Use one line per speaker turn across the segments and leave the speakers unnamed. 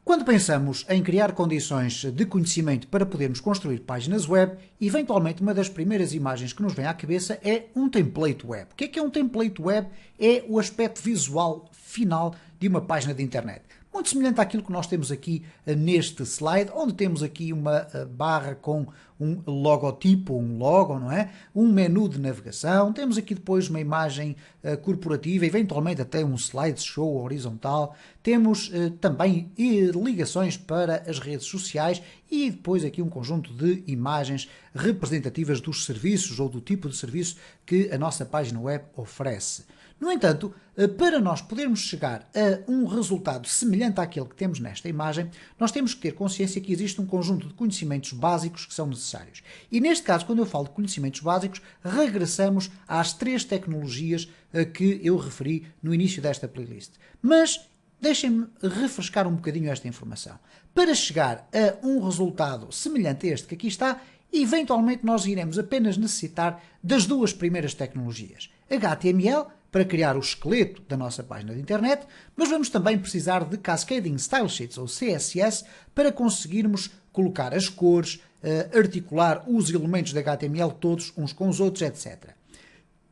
Quando pensamos em criar condições de conhecimento para podermos construir páginas web, eventualmente uma das primeiras imagens que nos vem à cabeça é um template web. O que é um template web? É o aspecto visual final de uma página de internet. Muito semelhante àquilo que nós temos aqui neste slide, onde temos aqui uma barra com um logotipo, um logo, não é? Um menu de navegação, temos aqui depois uma imagem corporativa, eventualmente até um slideshow horizontal, temos também ligações para as redes sociais e depois aqui um conjunto de imagens representativas dos serviços ou do tipo de serviço que a nossa página web oferece. No entanto, para nós podermos chegar a um resultado semelhante àquele que temos nesta imagem, nós temos que ter consciência que existe um conjunto de conhecimentos básicos que são necessários. E neste caso, quando eu falo de conhecimentos básicos, regressamos às 3 tecnologias que eu referi no início desta playlist. Mas deixem-me refrescar um bocadinho esta informação. Para chegar a um resultado semelhante a este que aqui está, eventualmente nós iremos apenas necessitar das 2 primeiras tecnologias. HTML, para criar o esqueleto da nossa página de internet, mas vamos também precisar de Cascading Style Sheets, ou CSS, para conseguirmos colocar as cores, articular os elementos de HTML todos uns com os outros, etc.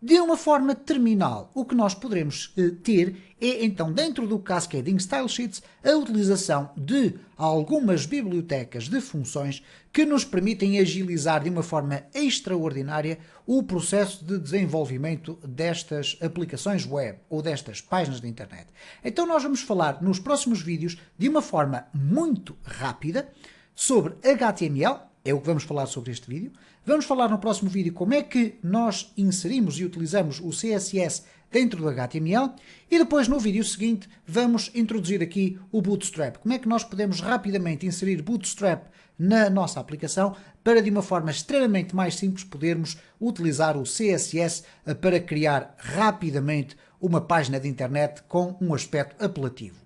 De uma forma terminal, o que nós poderemos ter é, então, dentro do Cascading Style Sheets, a utilização de algumas bibliotecas de funções que nos permitem agilizar de uma forma extraordinária o processo de desenvolvimento destas aplicações web ou destas páginas de internet. Então nós vamos falar nos próximos vídeos de uma forma muito rápida sobre HTML, é o que vamos falar sobre este vídeo. Vamos falar no próximo vídeo como é que nós inserimos e utilizamos o CSS dentro do HTML e depois no vídeo seguinte vamos introduzir aqui o Bootstrap. Como é que nós podemos rapidamente inserir Bootstrap na nossa aplicação para de uma forma extremamente mais simples podermos utilizar o CSS para criar rapidamente uma página de internet com um aspecto apelativo.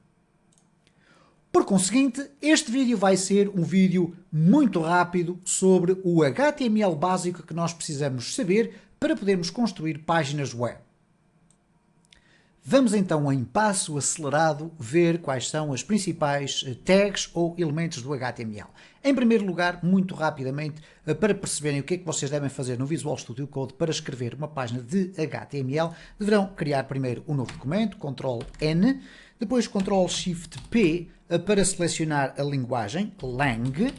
Por conseguinte, este vídeo vai ser um vídeo muito rápido sobre o HTML básico que nós precisamos saber para podermos construir páginas web. Vamos então em passo acelerado ver quais são as principais tags ou elementos do HTML. Em primeiro lugar, muito rapidamente, para perceberem o que é que vocês devem fazer no Visual Studio Code para escrever uma página de HTML, deverão criar primeiro um novo documento, Ctrl+N, depois Ctrl+Shift+P para selecionar a linguagem, lang,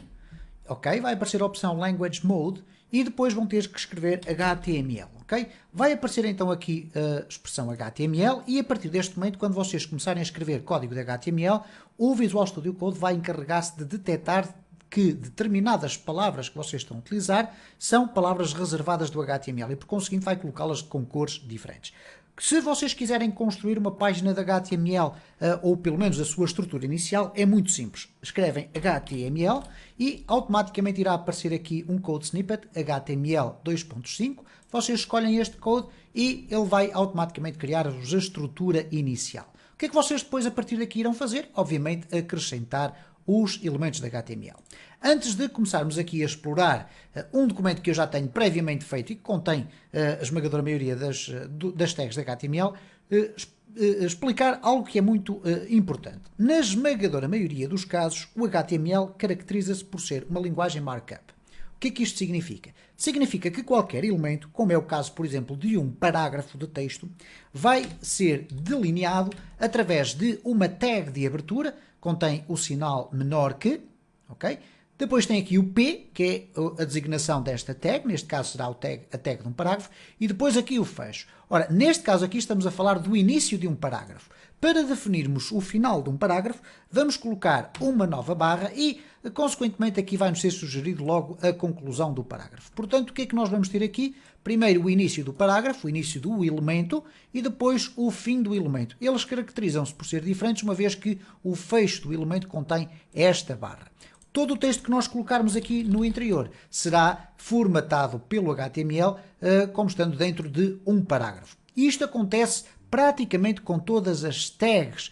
ok? Vai aparecer a opção Language Mode e depois vão ter que escrever HTML, ok? Vai aparecer então aqui a expressão HTML e a partir deste momento, quando vocês começarem a escrever código de HTML, o Visual Studio Code vai encarregar-se de detectar que determinadas palavras que vocês estão a utilizar são palavras reservadas do HTML e por conseguinte vai colocá-las com cores diferentes. Se vocês quiserem construir uma página de HTML, ou pelo menos a sua estrutura inicial, é muito simples. Escrevem HTML e automaticamente irá aparecer aqui um code snippet, HTML 2.5. Vocês escolhem este code e ele vai automaticamente criar-vos a estrutura inicial. O que é que vocês depois a partir daqui irão fazer? Obviamente acrescentar os elementos de HTML. Antes de começarmos aqui a explorar um documento que eu já tenho previamente feito e que contém a esmagadora maioria das tags de HTML, explicar algo que é muito importante. Na esmagadora maioria dos casos, o HTML caracteriza-se por ser uma linguagem markup. O que é que isto significa? Significa que qualquer elemento, como é o caso, por exemplo, de um parágrafo de texto, vai ser delineado através de uma tag de abertura, contém o sinal menor que, ok? Depois tem aqui o P, que é a designação desta tag, neste caso será a tag de um parágrafo, e depois aqui o fecho. Ora, neste caso aqui estamos a falar do início de um parágrafo. Para definirmos o final de um parágrafo, vamos colocar uma nova barra e, consequentemente, aqui vai-nos ser sugerido logo a conclusão do parágrafo. Portanto, o que é que nós vamos ter aqui? Primeiro o início do parágrafo, o início do elemento, e depois o fim do elemento. Eles caracterizam-se por ser diferentes, uma vez que o fecho do elemento contém esta barra. Todo o texto que nós colocarmos aqui no interior será formatado pelo HTML como estando dentro de um parágrafo. E isto acontece praticamente com todas as tags,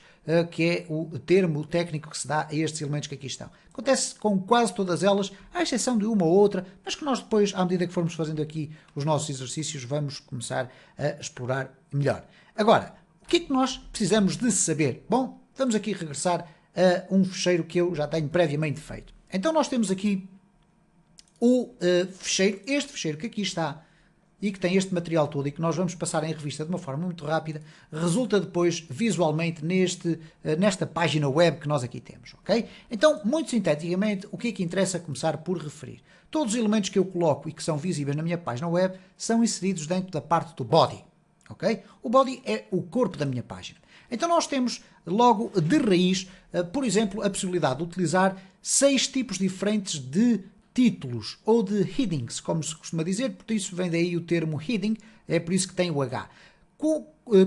que é o termo técnico que se dá a estes elementos que aqui estão. Acontece com quase todas elas, à exceção de uma ou outra, mas que nós depois, à medida que formos fazendo aqui os nossos exercícios, vamos começar a explorar melhor. Agora, o que é que nós precisamos de saber? Bom, vamos aqui regressar a um fecheiro que eu já tenho previamente feito. Então nós temos aqui o fecheiro, este fecheiro que aqui está, e que tem este material todo e que nós vamos passar em revista de uma forma muito rápida, resulta depois visualmente nesta página web que nós aqui temos, ok? Então, muito sinteticamente, o que é que interessa começar por referir? Todos os elementos que eu coloco e que são visíveis na minha página web são inseridos dentro da parte do body, ok? O body é o corpo da minha página. Então nós temos logo de raiz, por exemplo, a possibilidade de utilizar 6 tipos diferentes de títulos ou de headings, como se costuma dizer, por isso vem daí o termo heading, é por isso que tem o H.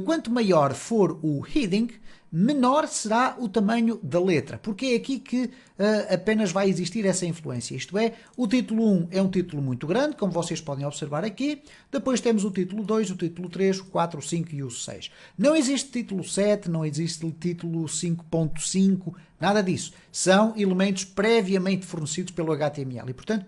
Quanto maior for o heading, menor será o tamanho da letra, porque é aqui que apenas vai existir essa influência. Isto é, o título 1 é um título muito grande, como vocês podem observar aqui. Depois temos o título 2, o título 3, o 4, o 5 e o 6. Não existe título 7, não existe título 5.5, nada disso. São elementos previamente fornecidos pelo HTML e, portanto,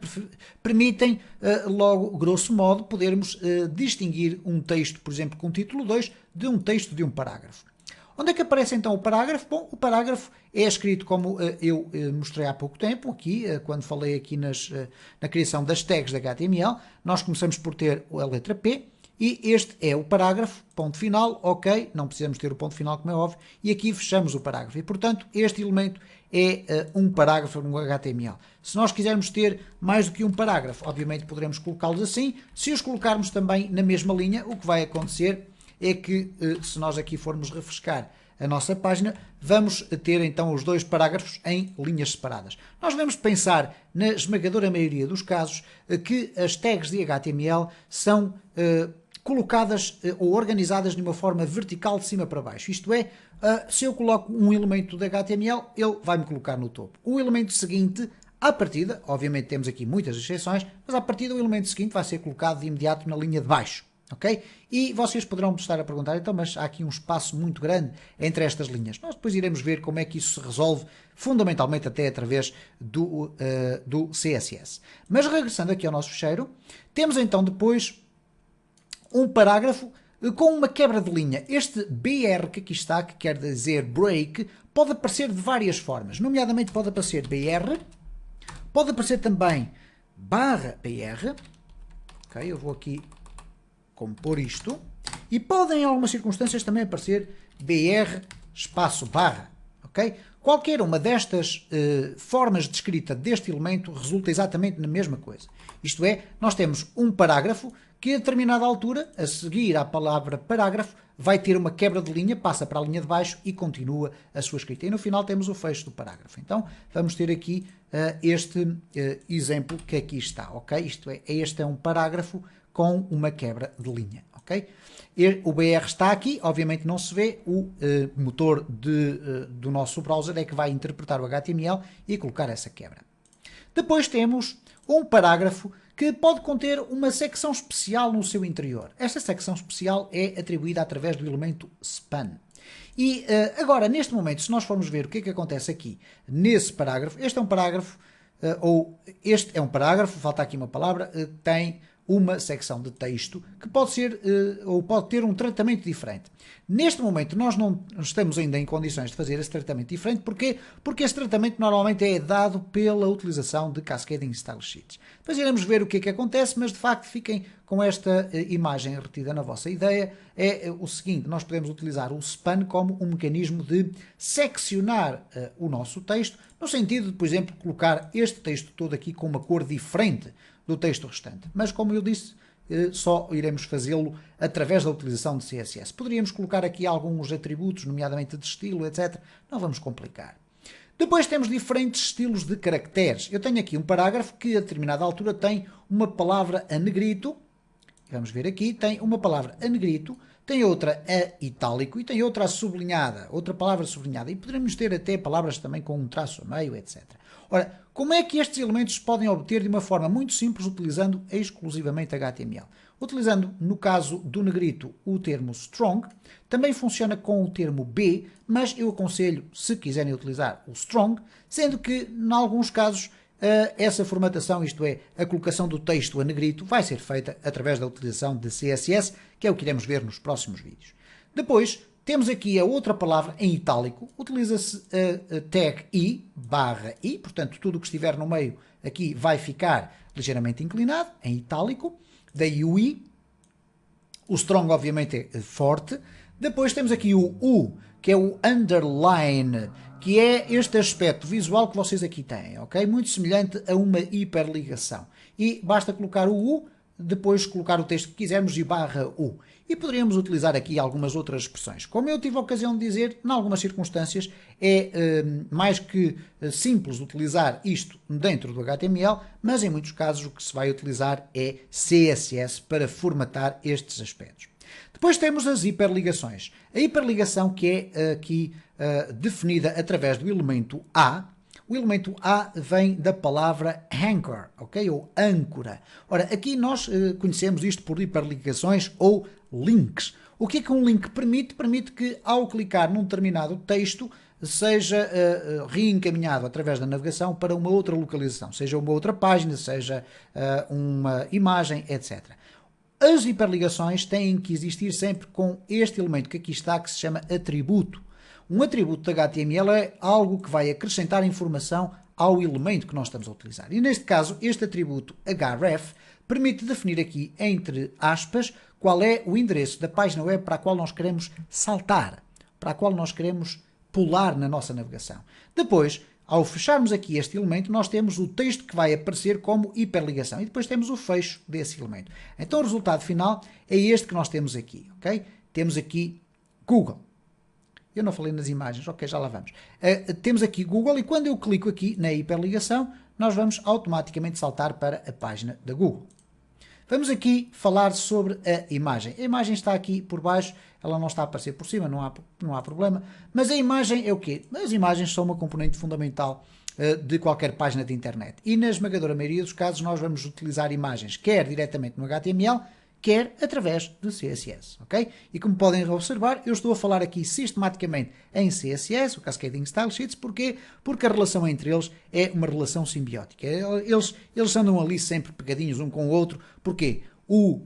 permitem, logo, grosso modo, podermos distinguir um texto, por exemplo, com o título 2, de um texto de um parágrafo. Onde é que aparece então o parágrafo? Bom, o parágrafo é escrito como eu mostrei há pouco tempo, aqui, quando falei aqui na criação das tags da HTML. Nós começamos por ter a letra P, e este é o parágrafo, ponto final, ok, não precisamos ter o ponto final, como é óbvio, e aqui fechamos o parágrafo. E, portanto, este elemento é um parágrafo no HTML. Se nós quisermos ter mais do que um parágrafo, obviamente poderemos colocá-los assim. Se os colocarmos também na mesma linha, o que vai acontecer é que, se nós aqui formos refrescar a nossa página, vamos ter então os 2 parágrafos em linhas separadas. Nós devemos pensar, na esmagadora maioria dos casos, que as tags de HTML são colocadas ou organizadas de uma forma vertical de cima para baixo. Isto é, se eu coloco um elemento de HTML, ele vai-me colocar no topo. O elemento seguinte, à partida, obviamente temos aqui muitas exceções, mas à partida o elemento seguinte vai ser colocado de imediato na linha de baixo. Ok? E vocês poderão estar a perguntar, então, mas há aqui um espaço muito grande entre estas linhas. Nós depois iremos ver como é que isso se resolve, fundamentalmente até através do CSS. Mas regressando aqui ao nosso fecheiro, temos então depois um parágrafo com uma quebra de linha. Este BR que aqui está, que quer dizer break, pode aparecer de várias formas. Nomeadamente pode aparecer BR, pode aparecer também /BR. Ok, eu vou aqui compor isto, e podem em algumas circunstâncias também aparecer BR espaço barra, ok? Qualquer uma destas formas de escrita deste elemento resulta exatamente na mesma coisa. Isto é, nós temos um parágrafo que a determinada altura, a seguir à palavra parágrafo, vai ter uma quebra de linha, passa para a linha de baixo e continua a sua escrita. E no final temos o fecho do parágrafo. Então, vamos ter aqui este exemplo que aqui está, ok? Isto é, este é um parágrafo com uma quebra de linha, ok? O BR está aqui, obviamente não se vê, o motor do nosso browser é que vai interpretar o HTML e colocar essa quebra. Depois temos um parágrafo que pode conter uma secção especial no seu interior. Esta secção especial é atribuída através do elemento span. E agora, neste momento, se nós formos ver o que é que acontece aqui nesse parágrafo, este é um parágrafo, falta aqui uma palavra, tem uma secção de texto que pode ser ou pode ter um tratamento diferente. Neste momento nós não estamos ainda em condições de fazer esse tratamento diferente. Porquê? Porque esse tratamento normalmente é dado pela utilização de Cascading Style Sheets. Depois iremos ver o que é que acontece, mas de facto fiquem com esta imagem retida na vossa ideia. É o seguinte, nós podemos utilizar o span como um mecanismo de seccionar o nosso texto, no sentido de, por exemplo, colocar este texto todo aqui com uma cor diferente do texto restante. Mas, como eu disse, só iremos fazê-lo através da utilização de CSS. Poderíamos colocar aqui alguns atributos, nomeadamente de estilo, etc. Não vamos complicar. Depois temos diferentes estilos de caracteres. Eu tenho aqui um parágrafo que a determinada altura tem uma palavra a negrito. Vamos ver aqui, tem uma palavra a negrito, tem outra a itálico e tem outra a sublinhada, outra palavra sublinhada. E poderemos ter até palavras também com um traço a meio, etc. Ora, como é que estes elementos se podem obter de uma forma muito simples utilizando exclusivamente HTML? Utilizando, no caso do negrito, o termo strong, também funciona com o termo B, mas eu aconselho, se quiserem utilizar o strong, sendo que, em alguns casos, essa formatação, isto é, a colocação do texto a negrito, vai ser feita através da utilização de CSS, que é o que iremos ver nos próximos vídeos. Depois, Temos aqui a outra palavra em itálico, utiliza-se a tag I, barra I, portanto tudo o que estiver no meio aqui vai ficar ligeiramente inclinado, em itálico, daí o I, o strong obviamente é forte, depois temos aqui o U, que é o underline, que é este aspecto visual que vocês aqui têm, ok? Muito semelhante a uma hiperligação. E basta colocar o U, depois colocar o texto que quisermos e barra U. E poderíamos utilizar aqui algumas outras expressões. Como eu tive a ocasião de dizer, em algumas circunstâncias é mais que simples utilizar isto dentro do HTML, mas em muitos casos o que se vai utilizar é CSS para formatar estes aspectos. Depois temos as hiperligações. A hiperligação que é aqui definida através do elemento A. O elemento A vem da palavra anchor, ok? Ou âncora. Ora, aqui nós conhecemos isto por hiperligações ou links. O que é que um link permite? Permite que ao clicar num determinado texto seja reencaminhado através da navegação para uma outra localização, seja uma outra página, seja uma imagem, etc. As hiperligações têm que existir sempre com este elemento que aqui está, que se chama atributo. Um atributo de HTML é algo que vai acrescentar informação ao elemento que nós estamos a utilizar. E neste caso, este atributo href permite definir aqui, entre aspas, qual é o endereço da página web para a qual nós queremos saltar, para a qual nós queremos pular na nossa navegação. Depois, ao fecharmos aqui este elemento, nós temos o texto que vai aparecer como hiperligação e depois temos o fecho desse elemento. Então o resultado final é este que nós temos aqui, ok? Temos aqui Google. Eu não falei nas imagens, ok, já lá vamos. Temos aqui Google e quando eu clico aqui na hiperligação, nós vamos automaticamente saltar para a página da Google. Vamos aqui falar sobre a imagem. A imagem está aqui por baixo, ela não está a aparecer por cima, não há problema. Mas a imagem é o quê? As imagens são uma componente fundamental de qualquer página de internet. E na esmagadora maioria dos casos nós vamos utilizar imagens, quer diretamente no HTML, quer através do CSS, ok? E como podem observar, eu estou a falar aqui sistematicamente em CSS, o Cascading Style Sheets, porquê? Porque a relação entre eles é uma relação simbiótica. Eles andam ali sempre pegadinhos um com o outro, porquê? O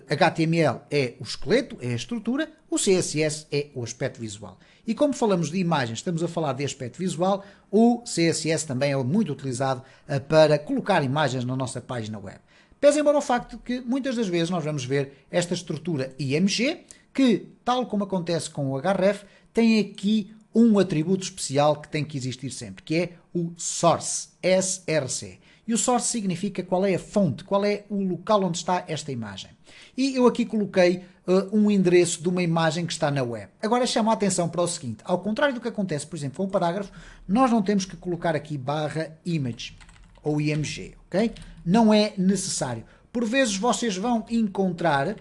HTML é o esqueleto, é a estrutura, o CSS é o aspecto visual. E como falamos de imagens, estamos a falar de aspecto visual, o CSS também é muito utilizado para colocar imagens na nossa página web. Pese embora o facto de que muitas das vezes nós vamos ver esta estrutura IMG, que, tal como acontece com o href, tem aqui um atributo especial que tem que existir sempre, que é o source, SRC. E o source significa qual é a fonte, qual é o local onde está esta imagem. E eu aqui coloquei um endereço de uma imagem que está na web. Agora chamo a atenção para o seguinte, ao contrário do que acontece, por exemplo, com um parágrafo, nós não temos que colocar aqui /image ou IMG, ok? Não é necessário. Por vezes vocês vão encontrar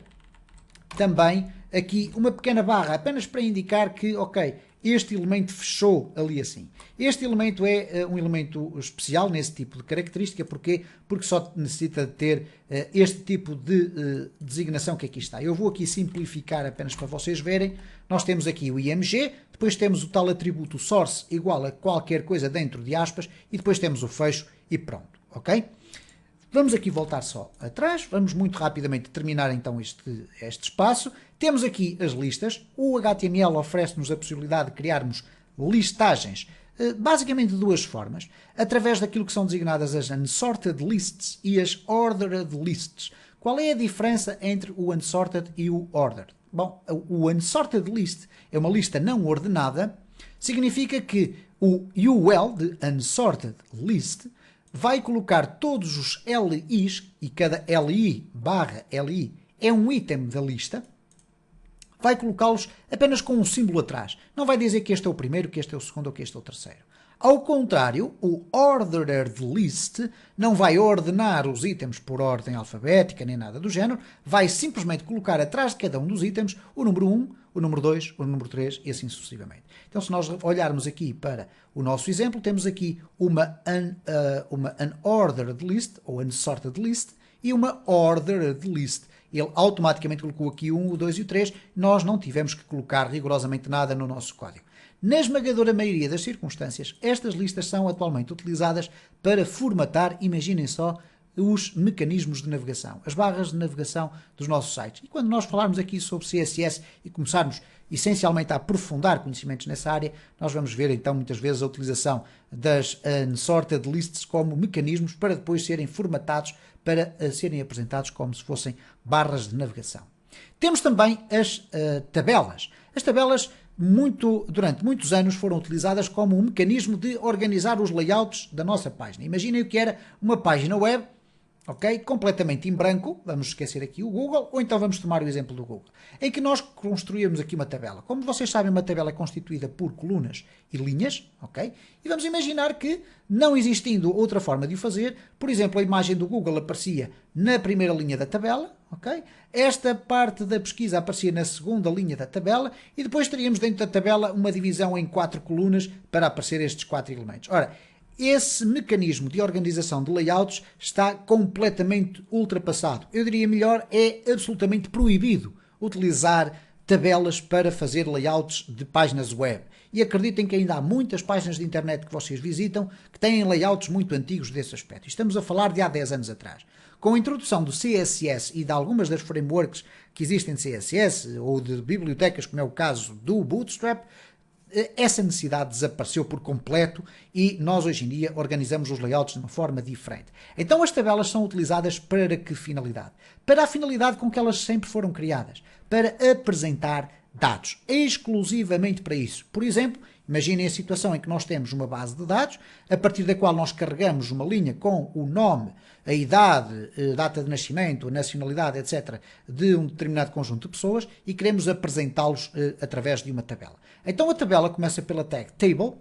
também aqui uma pequena barra, apenas para indicar que, ok, este elemento fechou ali assim. Este elemento é um elemento especial nesse tipo de característica, porquê? Porque só necessita de ter este tipo de designação que aqui está. Eu vou aqui simplificar apenas para vocês verem. Nós temos aqui o IMG, depois temos o tal atributo source igual a qualquer coisa dentro de aspas e depois temos o fecho e pronto, ok? Vamos aqui voltar só atrás, vamos muito rapidamente terminar então este espaço. Temos aqui as listas, o HTML oferece-nos a possibilidade de criarmos listagens, basicamente de duas formas, através daquilo que são designadas as unsorted lists e as ordered lists. Qual é a diferença entre o unsorted e o ordered? Bom, o unsorted list é uma lista não ordenada, significa que o UL de unsorted list vai colocar todos os LIs, e cada LI barra LI é um item da lista, vai colocá-los apenas com um símbolo atrás. Não vai dizer que este é o primeiro, que este é o segundo ou que este é o terceiro. Ao contrário, o ordered list não vai ordenar os itens por ordem alfabética nem nada do género, vai simplesmente colocar atrás de cada um dos itens o número 1, o número 2, o número 3 e assim sucessivamente. Então, se nós olharmos aqui para o nosso exemplo, temos aqui uma unordered list ou unsorted list e uma ordered list. Ele automaticamente colocou aqui o 1, o 2 e o 3, nós não tivemos que colocar rigorosamente nada no nosso código. Na esmagadora maioria das circunstâncias, estas listas são atualmente utilizadas para formatar, imaginem só, os mecanismos de navegação, as barras de navegação dos nossos sites. E quando nós falarmos aqui sobre CSS e começarmos essencialmente a aprofundar conhecimentos nessa área, nós vamos ver então muitas vezes a utilização das unsorted lists como mecanismos para depois serem formatados para serem apresentados como se fossem barras de navegação. Temos também as tabelas. As tabelas durante muitos anos foram utilizadas como um mecanismo de organizar os layouts da nossa página. Imaginem o que era uma página web, ok, completamente em branco, vamos esquecer aqui o Google, ou então vamos tomar o exemplo do Google, em que nós construímos aqui uma tabela. Como vocês sabem, uma tabela é constituída por colunas e linhas, ok? E vamos imaginar que, não existindo outra forma de o fazer, por exemplo, a imagem do Google aparecia na primeira linha da tabela, ok? Esta parte da pesquisa aparecia na segunda linha da tabela e depois teríamos dentro da tabela uma divisão em 4 colunas para aparecer estes 4 elementos. Ora, esse mecanismo de organização de layouts está completamente ultrapassado. Eu diria melhor, é absolutamente proibido utilizar tabelas para fazer layouts de páginas web. E acreditem que ainda há muitas páginas de internet que vocês visitam que têm layouts muito antigos desse aspecto. Estamos a falar de há 10 anos atrás. Com a introdução do CSS e de algumas das frameworks que existem de CSS ou de bibliotecas, como é o caso do Bootstrap, essa necessidade desapareceu por completo e nós hoje em dia organizamos os layouts de uma forma diferente. Então as tabelas são utilizadas para que finalidade? Para a finalidade com que elas sempre foram criadas, para apresentar dados, exclusivamente para isso. Por exemplo, imaginem a situação em que nós temos uma base de dados, a partir da qual nós carregamos uma linha com o nome, a idade, a data de nascimento, a nacionalidade, etc., de um determinado conjunto de pessoas e queremos apresentá-los através de uma tabela. Então a tabela começa pela tag table,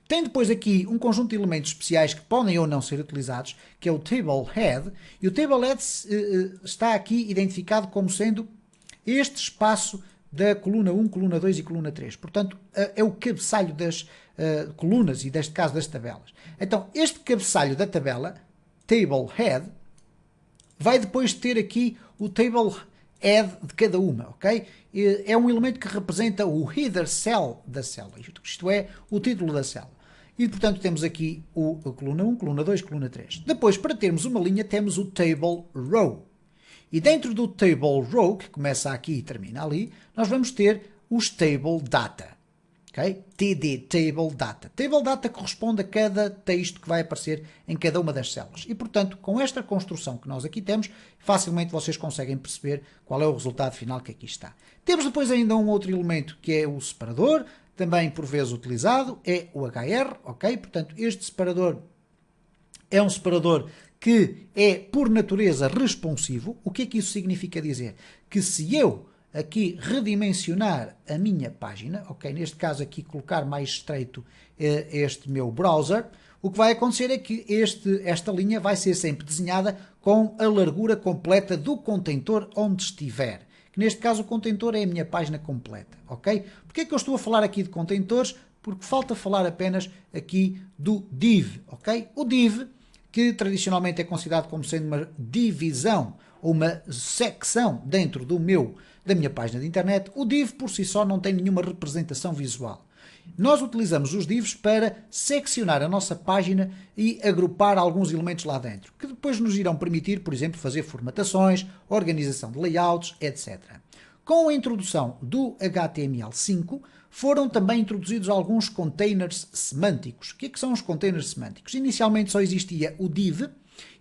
tem depois aqui um conjunto de elementos especiais que podem ou não ser utilizados, que é o table head, e o table head está aqui identificado como sendo este espaço da coluna 1, coluna 2 e coluna 3. Portanto, é o cabeçalho das colunas e, neste caso, das tabelas. Então, este cabeçalho da tabela, table head, vai depois ter aqui o table head de cada uma, ok? É um elemento que representa o header cell da célula, isto é, o título da célula. E, portanto, temos aqui a coluna 1, coluna 2, coluna 3. Depois, para termos uma linha, temos o table row. E dentro do table row, que começa aqui e termina ali, nós vamos ter os table data. Okay? TD, table data. Table data corresponde a cada texto que vai aparecer em cada uma das células. E, portanto, com esta construção que nós aqui temos, facilmente vocês conseguem perceber qual é o resultado final que aqui está. Temos depois ainda um outro elemento que é o separador, também por vezes utilizado, é o HR, ok? Portanto, este separador é um separador que é, por natureza, responsivo. O que é que isso significa dizer? Que se eu aqui redimensionar a minha página, ok, neste caso aqui colocar mais estreito este meu browser, o que vai acontecer é que esta linha vai ser sempre desenhada com a largura completa do contentor onde estiver. Que neste caso o contentor é a minha página completa, ok? Porquê é que eu estou a falar aqui de contentores? Porque falta falar apenas aqui do div, ok? O div, que tradicionalmente é considerado como sendo uma divisão ou uma secção dentro da minha página de internet, o div por si só não tem nenhuma representação visual. Nós utilizamos os divs para seccionar a nossa página e agrupar alguns elementos lá dentro, que depois nos irão permitir, por exemplo, fazer formatações, organização de layouts, etc. Com a introdução do HTML5, foram também introduzidos alguns containers semânticos. O que é que são os containers semânticos? Inicialmente só existia o div,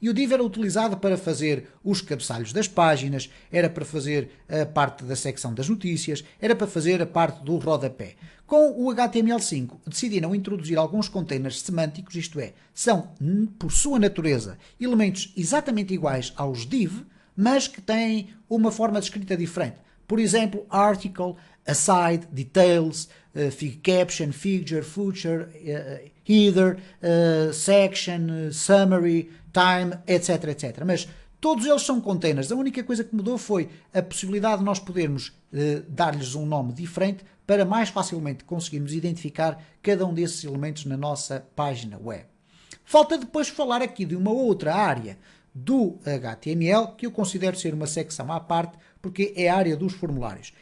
e o div era utilizado para fazer os cabeçalhos das páginas, era para fazer a parte da secção das notícias, era para fazer a parte do rodapé. Com o HTML5 decidiram introduzir alguns containers semânticos, isto é, são, por sua natureza, elementos exatamente iguais aos div, mas que têm uma forma de escrita diferente. Por exemplo, article, aside, details, caption, figure, footer, header, section, summary, time, etc, etc. Mas todos eles são containers. A única coisa que mudou foi a possibilidade de nós podermos dar-lhes um nome diferente para mais facilmente conseguirmos identificar cada um desses elementos na nossa página web. Falta depois falar aqui de uma outra área do HTML que eu considero ser uma secção à parte, porque é a área dos formulários.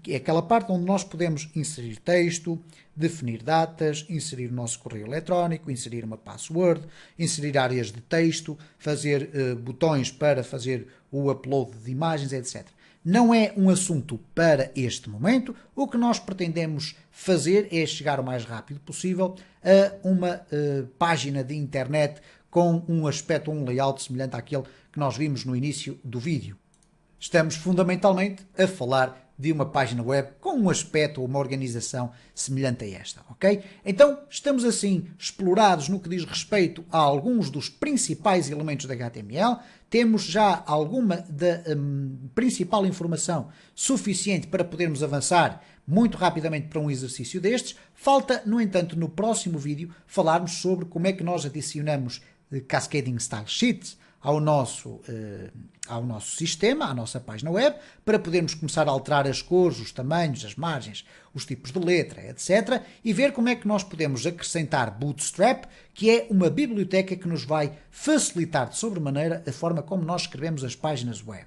É aquela parte onde nós podemos inserir texto, definir datas, inserir o nosso correio eletrónico, inserir uma password, inserir áreas de texto, fazer botões para fazer o upload de imagens, etc. Não é um assunto para este momento. O que nós pretendemos fazer é chegar o mais rápido possível a uma página de internet com um aspecto, um layout semelhante àquele que nós vimos no início do vídeo. Estamos fundamentalmente a falar de uma página web com um aspecto ou uma organização semelhante a esta, ok? Então, estamos assim explorados no que diz respeito a alguns dos principais elementos da HTML, temos já alguma da principal informação suficiente para podermos avançar muito rapidamente para um exercício destes. Falta, no entanto, no próximo vídeo, falarmos sobre como é que nós adicionamos Cascading Style Sheets ao nosso sistema, à nossa página web, para podermos começar a alterar as cores, os tamanhos, as margens, os tipos de letra, etc. E ver como é que nós podemos acrescentar Bootstrap, que é uma biblioteca que nos vai facilitar de sobremaneira a forma como nós escrevemos as páginas web.